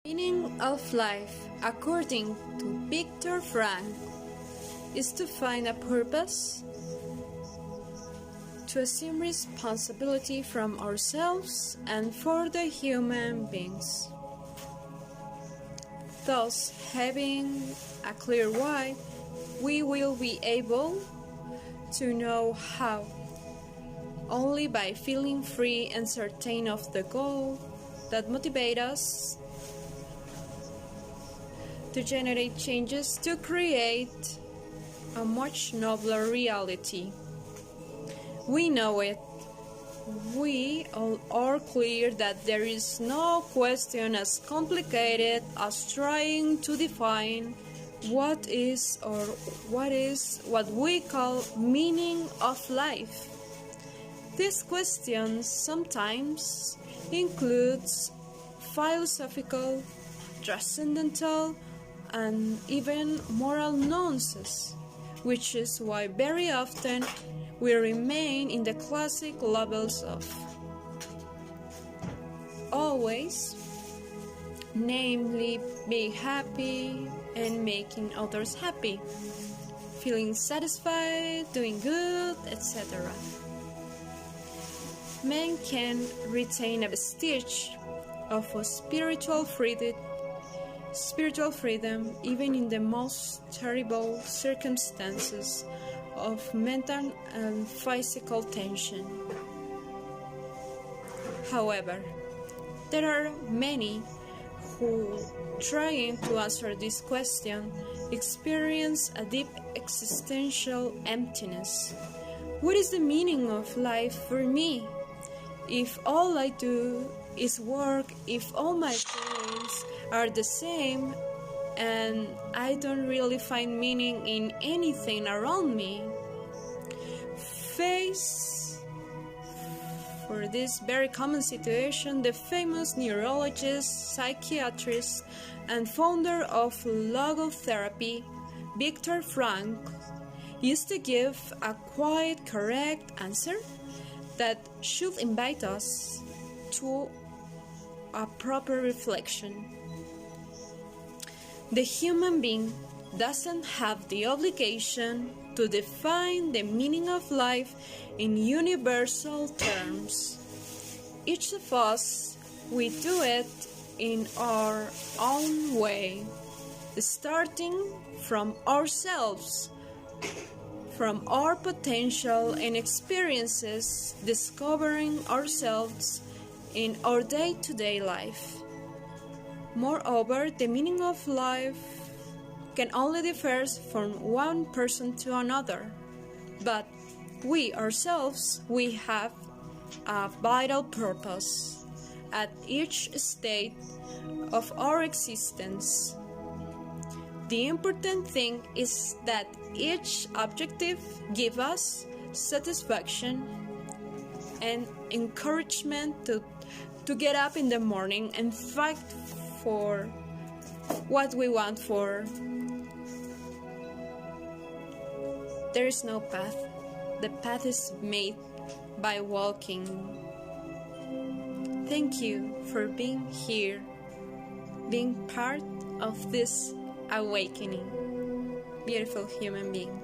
Meaning of life, according to Viktor Frankl, is to find a purpose, to assume responsibility from ourselves and for the human beings. Thus, having a clear why, we will be able to know how, only by feeling free and certain of the goal that motivates us to generate changes to create a much nobler reality. We know it. We all are clear that there is no question as complicated as trying to define what is what we call meaning of life. This question sometimes includes philosophical, transcendental, and even moral nuances, which is why very often we remain in the classic levels of always, namely being happy and making others happy, feeling satisfied, doing good, etc. Man can retain a vestige of a spiritual freedom even in the most terrible circumstances of mental and physical tension. However, there are many who, trying to answer this question, experience a deep existential emptiness. What is the meaning of life for me? If all I do is work, if all my feelings are the same, and I don't really find meaning in anything around me. Face for this very common situation, the famous neurologist, psychiatrist, and founder of logotherapy, Viktor Frankl, used to give a quite correct answer that should invite us to a proper reflection. The human being doesn't have the obligation to define the meaning of life in universal terms. Each of us, we do it in our own way, starting from ourselves, from our potential and experiences, discovering ourselves in our day-to-day life. Moreover, the meaning of life can only differ from one person to another, but we ourselves, we have a vital purpose at each state of our existence. The important thing is that each objective gives us satisfaction and encouragement to get up in the morning and fight for what we want for. There is no path. The path is made by walking. Thank you for being here, being part of this awakening. Beautiful human being.